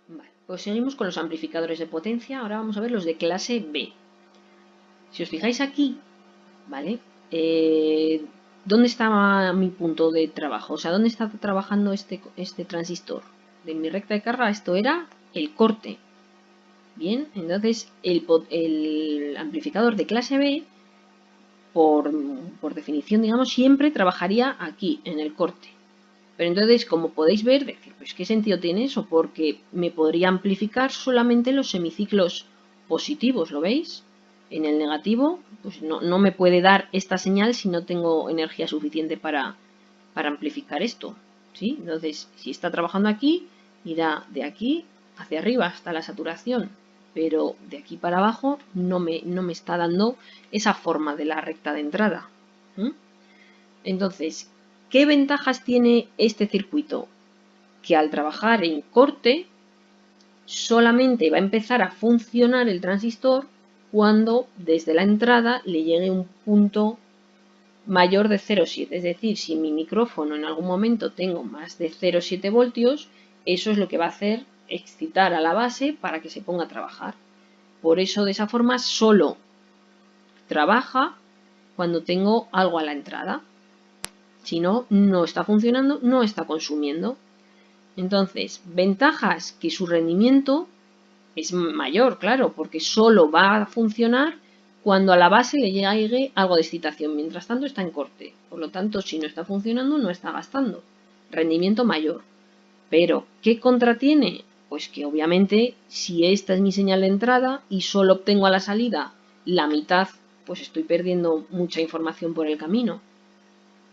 Vale, pues seguimos con los amplificadores de potencia. Ahora vamos a ver los de clase B. Si os fijáis aquí, ¿vale? ¿Dónde está mi punto de trabajo? O sea, ¿dónde está trabajando este transistor? De mi recta de carga, esto era el corte. Bien, entonces el amplificador de clase B, por definición, digamos, siempre trabajaría aquí, en el corte. Pero entonces, como podéis ver, decir, pues ¿qué sentido tiene eso? Porque me podría amplificar solamente los semiciclos positivos, ¿lo veis? En el negativo, pues no me puede dar esta señal si no tengo energía suficiente para amplificar esto, ¿sí? Entonces, si está trabajando aquí, irá de aquí hacia arriba hasta la saturación, pero de aquí para abajo no me está dando esa forma de la recta de entrada. Entonces, ¿qué ventajas tiene este circuito? Que al trabajar en corte, solamente va a empezar a funcionar el transistor cuando desde la entrada le llegue un punto mayor de 0,7. Es decir, si mi micrófono en algún momento tengo más de 0,7 voltios, eso es lo que va a hacer excitar a la base para que se ponga a trabajar. Por eso, de esa forma, solo trabaja cuando tengo algo a la entrada. Si no, no está funcionando, no está consumiendo. Entonces, ventajas, que su rendimiento es mayor, claro, porque solo va a funcionar cuando a la base le llegue algo de excitación. Mientras tanto está en corte. Por lo tanto, si no está funcionando, no está gastando. Rendimiento mayor. Pero, ¿qué contra tiene? Pues que obviamente, si esta es mi señal de entrada y solo obtengo a la salida la mitad, pues estoy perdiendo mucha información por el camino.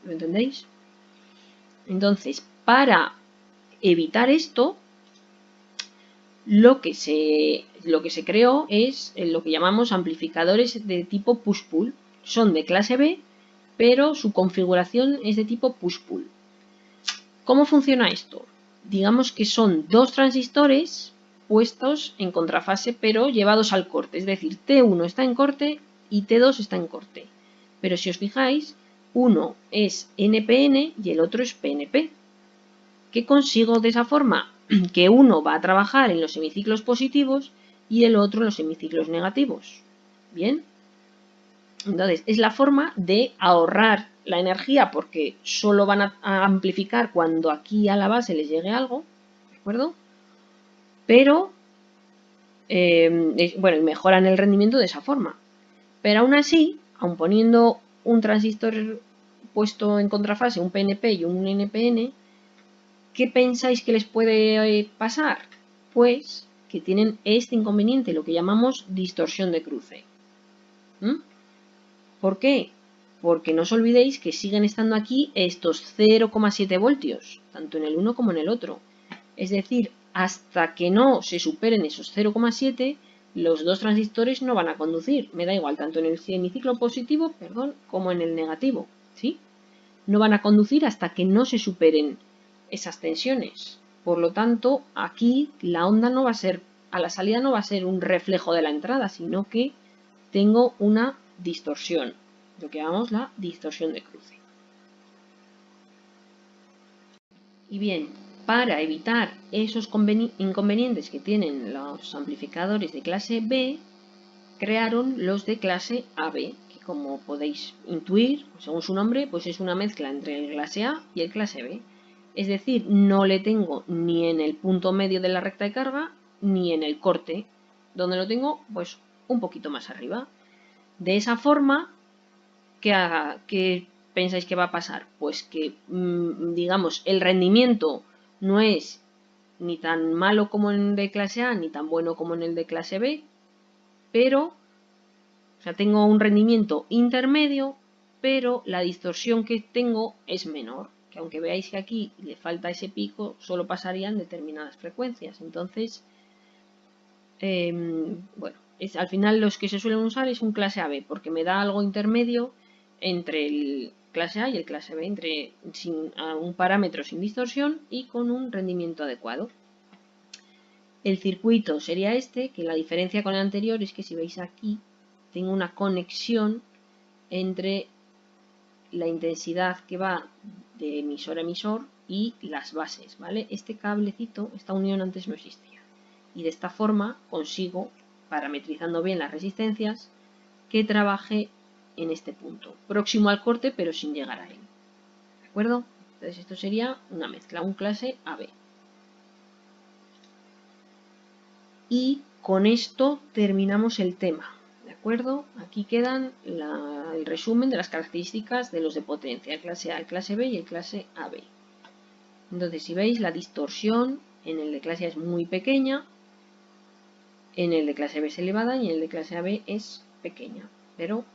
¿Lo entendéis? Entonces, para evitar esto, lo que se creó es lo que llamamos amplificadores de tipo push-pull. Son de clase B, pero su configuración es de tipo push-pull. ¿Cómo funciona esto? Digamos que son dos transistores puestos en contrafase, pero llevados al corte. Es decir, T1 está en corte y T2 está en corte. Pero si os fijáis, uno es NPN y el otro es PNP. ¿Qué consigo de esa forma? Que uno va a trabajar en los semiciclos positivos y el otro en los semiciclos negativos. ¿Bien? Entonces, es la forma de ahorrar la energía porque solo van a amplificar cuando aquí a la base les llegue algo, ¿de acuerdo? Pero, bueno, mejoran el rendimiento de esa forma. Pero aún así, aun poniendo un transistor puesto en contrafase, un PNP y un NPN, ¿qué pensáis que les puede pasar? Pues que tienen este inconveniente, lo que llamamos distorsión de cruce. ¿Por qué? Porque no os olvidéis que siguen estando aquí estos 0,7 voltios, tanto en el uno como en el otro. Es decir, hasta que no se superen esos 0,7, los dos transistores no van a conducir. Me da igual, tanto en el semiciclo positivo, como en el negativo, ¿sí? No van a conducir hasta que no se superen esas tensiones. Por lo tanto, aquí la onda no va a ser, a la salida no va a ser un reflejo de la entrada, sino que tengo una distorsión, lo que llamamos la distorsión de cruce. Y bien, para evitar esos inconvenientes que tienen los amplificadores de clase B, crearon los de clase AB, que como podéis intuir, según su nombre, pues es una mezcla entre el clase A y el clase B. Es decir, no le tengo ni en el punto medio de la recta de carga, ni en el corte, donde lo tengo pues un poquito más arriba. De esa forma, ¿qué pensáis que va a pasar? Pues que, digamos, el rendimiento no es ni tan malo como en el de clase A, ni tan bueno como en el de clase B, pero, o sea, tengo un rendimiento intermedio, pero la distorsión que tengo es menor. Que aunque veáis que aquí le falta ese pico, solo pasaría en determinadas frecuencias. Entonces, bueno, al final los que se suelen usar es un clase AB, porque me da algo intermedio entre el clase A y el clase B, entre un parámetro sin distorsión y con un rendimiento adecuado. El circuito sería este, que la diferencia con el anterior es que si veis aquí, tengo una conexión entre la intensidad que va de emisor a emisor y las bases, ¿vale? Este cablecito, esta unión antes no existía. Y de esta forma consigo, parametrizando bien las resistencias, que trabaje en este punto, próximo al corte pero sin llegar a él. ¿De acuerdo? Entonces esto sería una mezcla, un clase AB. Y con esto terminamos el tema. ¿De acuerdo? Aquí quedan el resumen de las características de los de potencia, el clase A, el clase B y el clase AB. Entonces, si veis, la distorsión en el de clase A es muy pequeña, en el de clase B es elevada y en el de clase AB es pequeña. Pero,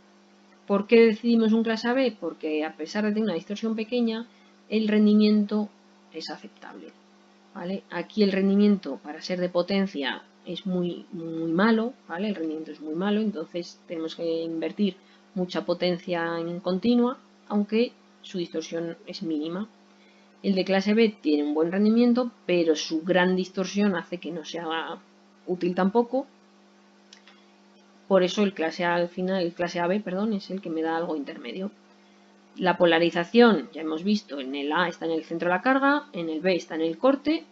¿por qué decidimos un clase AB? Porque a pesar de tener una distorsión pequeña, el rendimiento es aceptable. ¿Vale? Aquí el rendimiento para ser de potencia es muy malo, ¿vale? El rendimiento es muy malo, entonces tenemos que invertir mucha potencia en continua, aunque su distorsión es mínima. El de clase B tiene un buen rendimiento, pero su gran distorsión hace que no sea útil tampoco. Por eso el clase A al final, el clase AB, perdón, es el que me da algo intermedio. La polarización, ya hemos visto, en el A está en el centro de la carga, en el B está en el corte,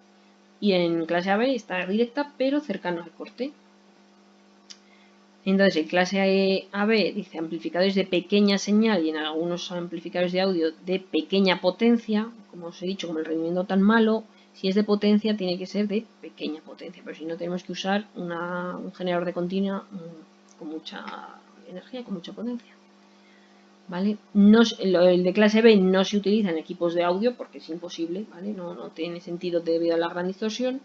y en clase AB está directa pero cercano al corte. Entonces el clase AB dice amplificadores de pequeña señal y en algunos amplificadores de audio de pequeña potencia, como os he dicho, como el rendimiento tan malo, si es de potencia tiene que ser de pequeña potencia, pero si no tenemos que usar un generador de continua con mucha energía, con mucha potencia. ¿Vale? No, el de clase B no se utiliza en equipos de audio porque es imposible, ¿vale? No tiene sentido debido a la gran distorsión.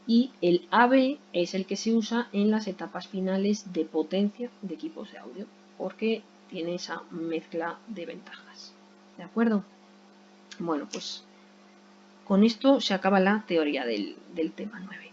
Y el AB es el que se usa en las etapas finales de potencia de equipos de audio, porque tiene esa mezcla de ventajas. ¿De acuerdo? Bueno, pues con esto se acaba la teoría del tema 9.